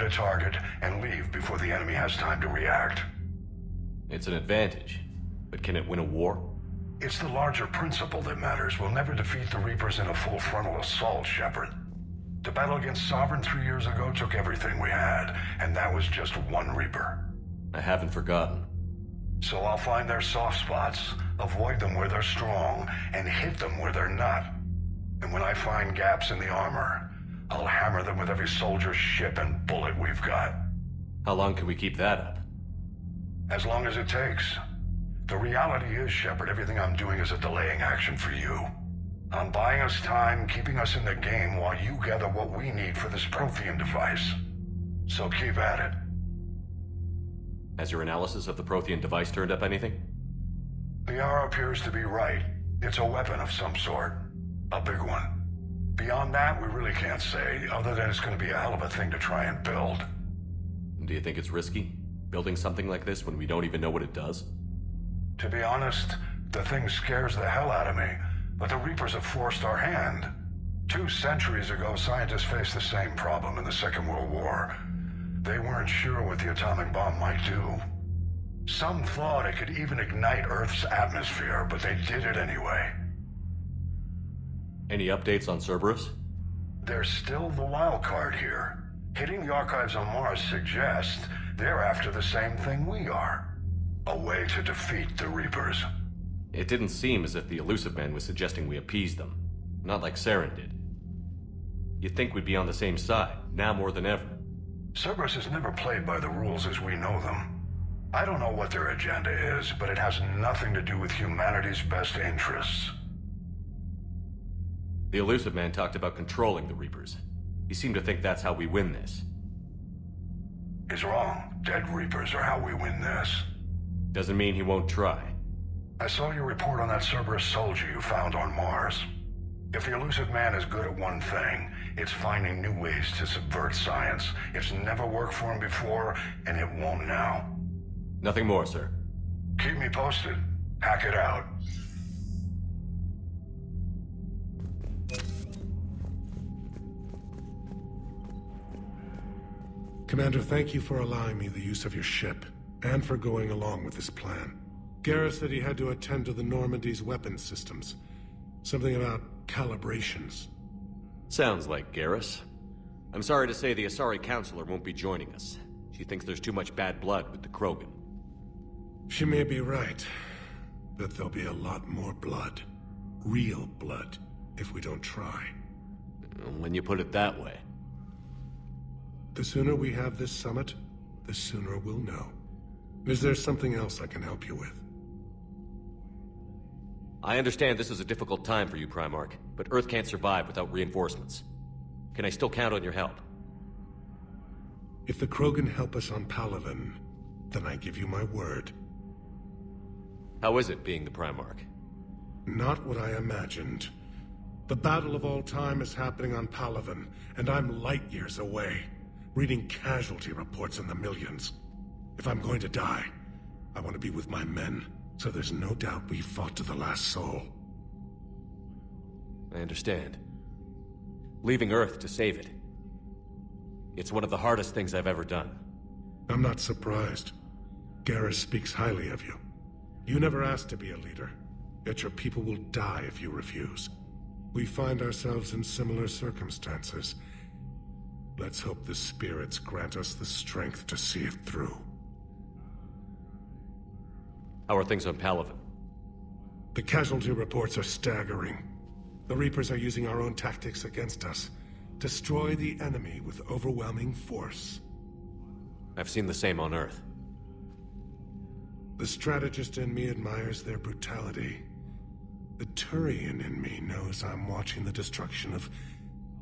a target and leave before the enemy has time to react. It's an advantage, but can it win a war? It's the larger principle that matters. We'll never defeat the Reapers in a full frontal assault, Shepard. The battle against Sovereign 3 years ago took everything we had, and that was just one Reaper. I haven't forgotten. So I'll find their soft spots, avoid them where they're strong, and hit them where they're not. And when I find gaps in the armor, I'll hammer them with every soldier, ship, and bullet we've got. How long can we keep that up? As long as it takes. The reality is, Shepard, everything I'm doing is a delaying action for you. I'm buying us time, keeping us in the game while you gather what we need for this Prothean device. So keep at it. Has your analysis of the Prothean device turned up anything? The R appears to be right. It's a weapon of some sort. A big one. Beyond that, we really can't say, other than it's going to be a hell of a thing to try and build. Do you think it's risky, building something like this when we don't even know what it does? To be honest, the thing scares the hell out of me, but the Reapers have forced our hand. 2 centuries ago, scientists faced the same problem in the Second World War. They weren't sure what the atomic bomb might do. Some thought it could even ignite Earth's atmosphere, but they did it anyway. Any updates on Cerberus? They're still the wild card here. Hitting the archives on Mars suggests they're after the same thing we are. A way to defeat the Reapers. It didn't seem as if the Elusive Man was suggesting we appease them. Not like Saren did. You'd think we'd be on the same side, now more than ever. Cerberus has never played by the rules as we know them. I don't know what their agenda is, but it has nothing to do with humanity's best interests. The Elusive Man talked about controlling the Reapers. He seemed to think that's how we win this. He's wrong. Dead Reapers are how we win this. Doesn't mean he won't try. I saw your report on that Cerberus soldier you found on Mars. If the Elusive Man is good at one thing, it's finding new ways to subvert science. It's never worked for him before, and it won't now. Nothing more, sir. Keep me posted. Hack it out. Commander, thank you for allowing me the use of your ship, and for going along with this plan. Garrus said he had to attend to the Normandy's weapons systems. Something about calibrations. Sounds like Garrus. I'm sorry to say the Asari Counselor won't be joining us. She thinks there's too much bad blood with the Krogan. She may be right, but there'll be a lot more blood. Real blood, if we don't try. When you put it that way. The sooner we have this summit, the sooner we'll know. Is there something else I can help you with? I understand this is a difficult time for you, Primarch, but Earth can't survive without reinforcements. Can I still count on your help? If the Krogan help us on Palaven, then I give you my word. How is it being the Primarch? Not what I imagined. The battle of all time is happening on Palaven, and I'm light years away, reading casualty reports in the millions. If I'm going to die, I want to be with my men, so there's no doubt we fought to the last soul. I understand. Leaving Earth to save it. It's one of the hardest things I've ever done. I'm not surprised. Garrus speaks highly of you. You never asked to be a leader, yet your people will die if you refuse. We find ourselves in similar circumstances. Let's hope the spirits grant us the strength to see it through. How are things on Palaven? The casualty reports are staggering. The Reapers are using our own tactics against us. Destroy the enemy with overwhelming force. I've seen the same on Earth. The strategist in me admires their brutality. The Turian in me knows I'm watching the destruction of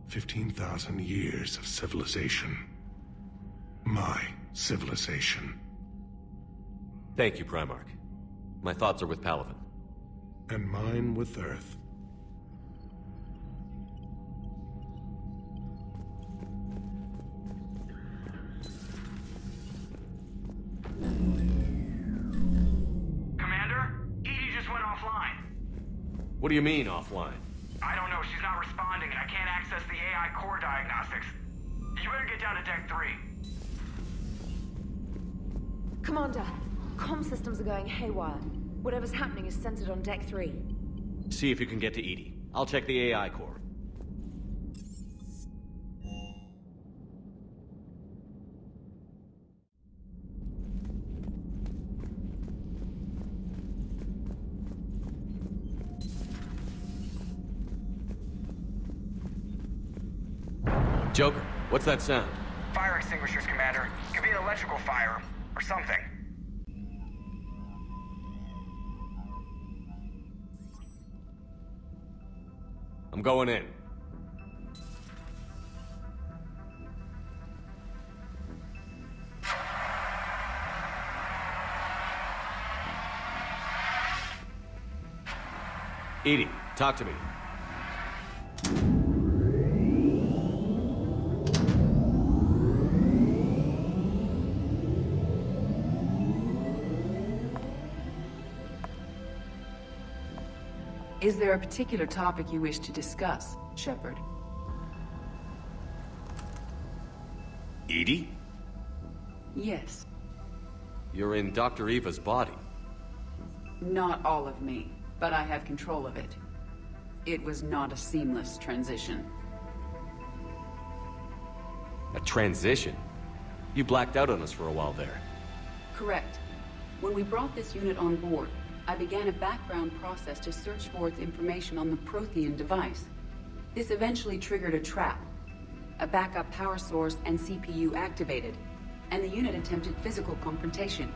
15,000 years of civilization. My civilization. Thank you, Primarch. My thoughts are with Palaven. And mine with Earth. Commander? Edie just went offline. What do you mean, offline? I don't know, she's not responding and I can't access the AI core diagnostics. You better get down to Deck 3. Commander, comm systems are going haywire. Whatever's happening is centered on Deck 3. See if you can get to Edie. I'll check the AI core. Joker, what's that sound? Fire extinguishers, Commander. Could be an electrical fire, or something. I'm going in. Edie, talk to me. Is there a particular topic you wish to discuss, Shepard? Edie? Yes. You're in Dr. Eva's body. Not all of me, but I have control of it. It was not a seamless transition. A transition? You blacked out on us for a while there. Correct. When we brought this unit on board, I began a background process to search for its information on the Prothean device. This eventually triggered a trap. A backup power source and CPU activated, and the unit attempted physical confrontation.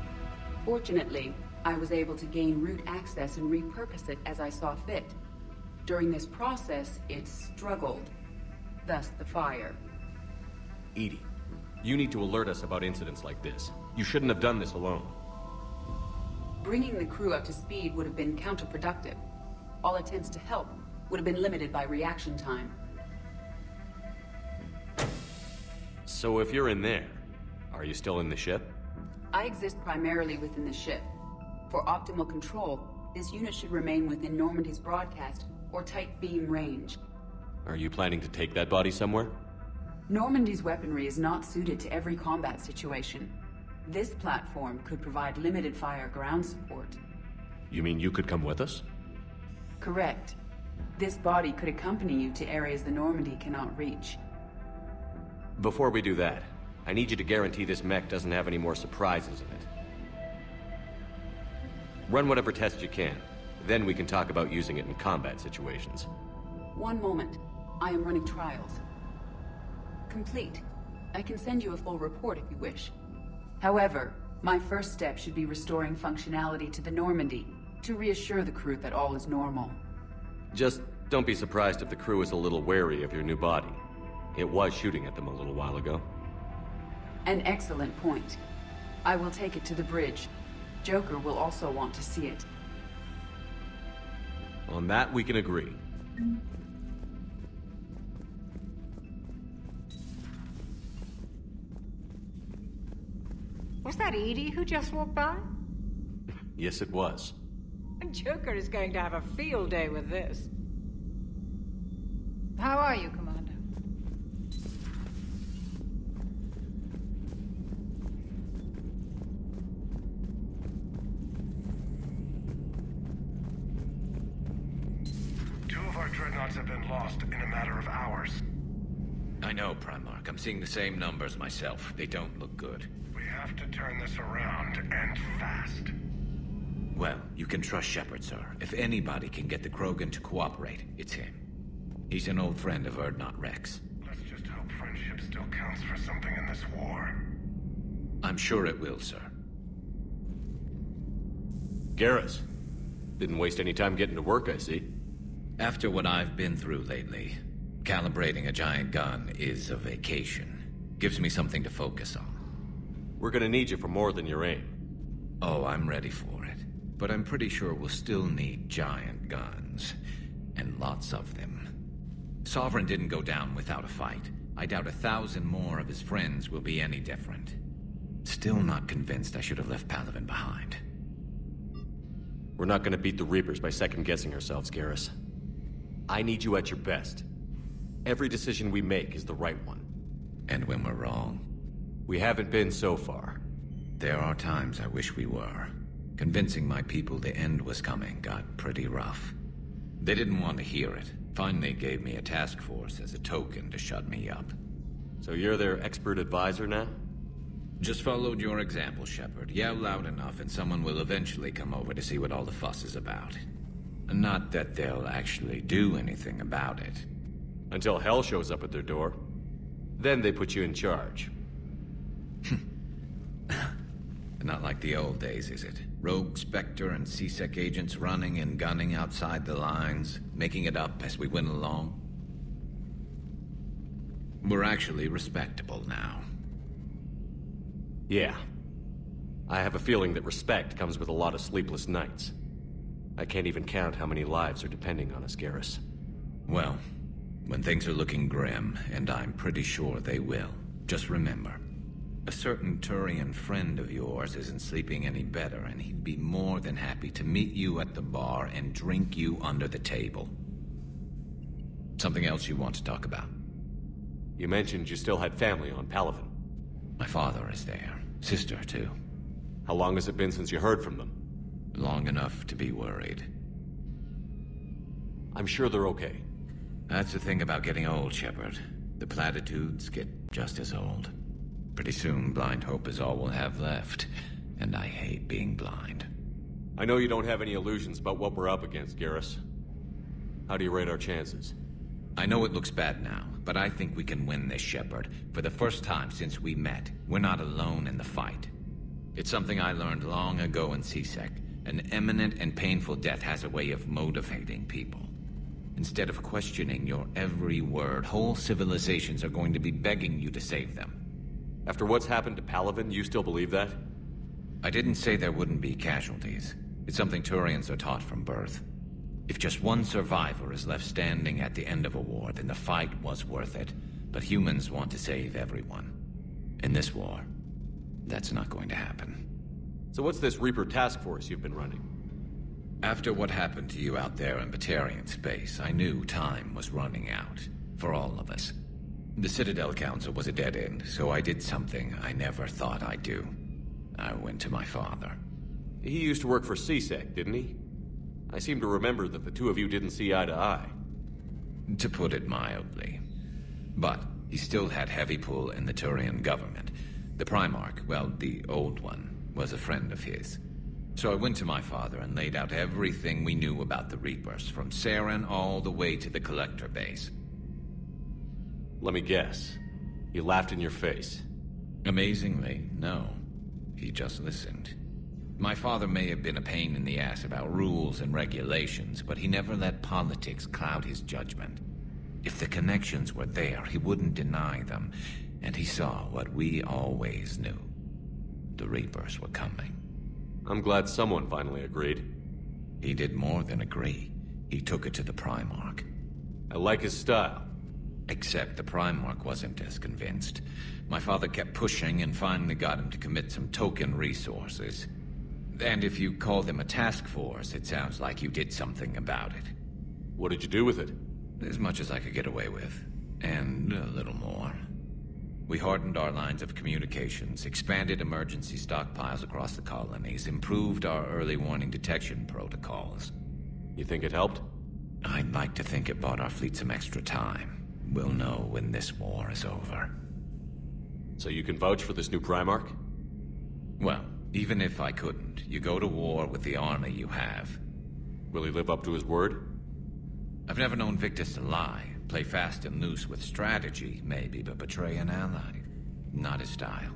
Fortunately, I was able to gain root access and repurpose it as I saw fit. During this process, it struggled. Thus the fire. Edie, you need to alert us about incidents like this. You shouldn't have done this alone. Bringing the crew up to speed would have been counterproductive. All attempts to help would have been limited by reaction time. So if you're in there, are you still in the ship? I exist primarily within the ship. For optimal control, this unit should remain within Normandy's broadcast or tight beam range. Are you planning to take that body somewhere? Normandy's weaponry is not suited to every combat situation. This platform could provide limited fire ground support. You mean you could come with us? Correct. This body could accompany you to areas the Normandy cannot reach. Before we do that, I need you to guarantee this mech doesn't have any more surprises in it. Run whatever tests you can. Then we can talk about using it in combat situations. One moment. I am running trials. Complete. I can send you a full report if you wish. However, my first step should be restoring functionality to the Normandy to reassure the crew that all is normal. Just don't be surprised if the crew is a little wary of your new body. It was shooting at them a little while ago. An excellent point. I will take it to the bridge. Joker will also want to see it. On that, we can agree. Was that Edie who just walked by? Yes, it was. Joker is going to have a field day with this. How are you, Commander? Two of our dreadnoughts have been lost in a matter of hours. I know, Primarch. I'm seeing the same numbers myself. They don't look good. We have to turn this around, and fast. Well, you can trust Shepard, sir. If anybody can get the Krogan to cooperate, it's him. He's an old friend of Urdnot Rex. Let's just hope friendship still counts for something in this war. I'm sure it will, sir. Garrus. Didn't waste any time getting to work, I see. After what I've been through lately, calibrating a giant gun is a vacation. Gives me something to focus on. We're gonna need you for more than your aim. Oh, I'm ready for it. But I'm pretty sure we'll still need giant guns. And lots of them. Sovereign didn't go down without a fight. I doubt 1,000 more of his friends will be any different. Still not convinced I should have left Palaven behind. We're not gonna beat the Reapers by second-guessing ourselves, Garrus. I need you at your best. Every decision we make is the right one. And when we're wrong? We haven't been so far. There are times I wish we were. Convincing my people the end was coming got pretty rough. They didn't want to hear it. Finally gave me a task force as a token to shut me up. So you're their expert advisor now? Just followed your example, Shepard. Yell loud enough and someone will eventually come over to see what all the fuss is about. Not that they'll actually do anything about it. Until hell shows up at their door. Then they put you in charge. Not like the old days, is it? Rogue Spectre and C-Sec agents running and gunning outside the lines, making it up as we went along. We're actually respectable now. Yeah. I have a feeling that respect comes with a lot of sleepless nights. I can't even count how many lives are depending on us, Garrus. Well, when things are looking grim, and I'm pretty sure they will, just remember, a certain Turian friend of yours isn't sleeping any better, and he'd be more than happy to meet you at the bar and drink you under the table. Something else you want to talk about? You mentioned you still had family on Palaven. My father is there. Sister, too. How long has it been since you heard from them? Long enough to be worried. I'm sure they're okay. That's the thing about getting old, Shepard. The platitudes get just as old. Pretty soon, blind hope is all we'll have left. And I hate being blind. I know you don't have any illusions about what we're up against, Garrus. How do you rate our chances? I know it looks bad now, but I think we can win this, Shepard. For the first time since we met, we're not alone in the fight. It's something I learned long ago in C-Sec. An imminent and painful death has a way of motivating people. Instead of questioning your every word, whole civilizations are going to be begging you to save them. After what's happened to Palaven, you still believe that? I didn't say there wouldn't be casualties. It's something Turians are taught from birth. If just one survivor is left standing at the end of a war, then the fight was worth it. But humans want to save everyone. In this war, that's not going to happen. So what's this Reaper task force you've been running? After what happened to you out there in Batarian space, I knew time was running out. For all of us. The Citadel Council was a dead end, so I did something I never thought I'd do. I went to my father. He used to work for C-Sec, didn't he? I seem to remember that the two of you didn't see eye to eye. To put it mildly. But he still had heavy pull in the Turian government. The Primarch, well, the old one, was a friend of his. So I went to my father and laid out everything we knew about the Reapers, from Saren all the way to the Collector base. Let me guess. He laughed in your face. Amazingly, no. He just listened. My father may have been a pain in the ass about rules and regulations, but he never let politics cloud his judgment. If the connections were there, he wouldn't deny them, and he saw what we always knew. The Reapers were coming. I'm glad someone finally agreed. He did more than agree. He took it to the Primarch. I like his style. Except the Primarch wasn't as convinced. My father kept pushing and finally got him to commit some token resources. And if you call them a task force, it sounds like you did something about it. What did you do with it? As much as I could get away with. And a little more. We hardened our lines of communications, expanded emergency stockpiles across the colonies, improved our early warning detection protocols. You think it helped? I'd like to think it bought our fleet some extra time. We'll know when this war is over. So you can vouch for this new Primarch? Well, even if I couldn't, you go to war with the army you have. Will he live up to his word? I've never known Victus to lie. Play fast and loose with strategy, maybe, but betray an ally. Not his style.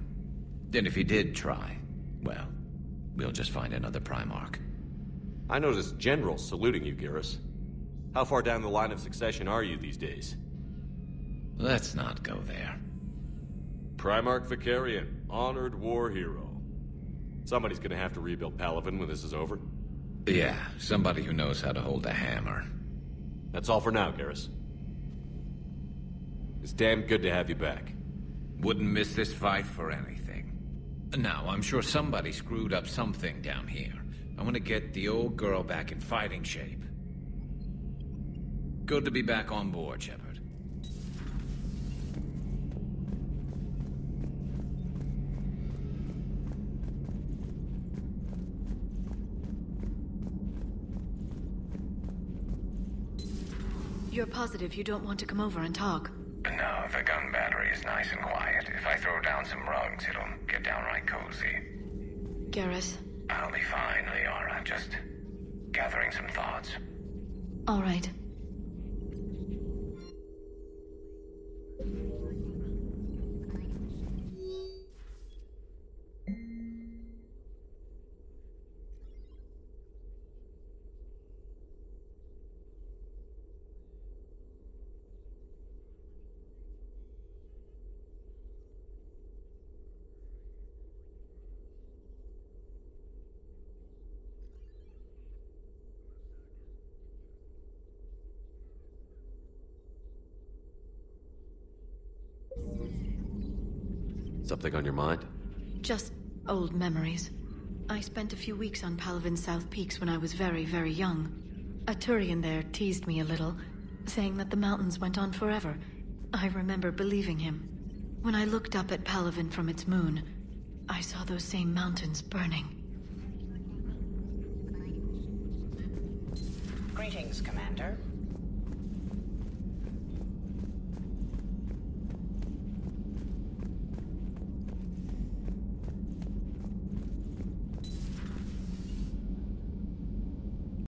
Then if he did try, well, we'll just find another Primarch. I noticed generals saluting you, Garrus. How far down the line of succession are you these days? Let's not go there. Primarch Vicarian, honored war hero. Somebody's gonna have to rebuild Palaven when this is over. Yeah, somebody who knows how to hold a hammer. That's all for now, Garrus. It's damn good to have you back. Wouldn't miss this fight for anything. Now, I'm sure somebody screwed up something down here. I want to get the old girl back in fighting shape. Good to be back on board, Shepard. You're positive you don't want to come over and talk? No, the gun battery is nice and quiet. If I throw down some rugs, it'll get downright cozy. Garrus? I'll be fine, Liara. Just gathering some thoughts. All right. Something on your mind? Just old memories. I spent a few weeks on Palavin's South Peaks when I was very, very young. A Turian there teased me a little, saying that the mountains went on forever. I remember believing him. When I looked up at Palavin from its moon, I saw those same mountains burning. Greetings, Commander.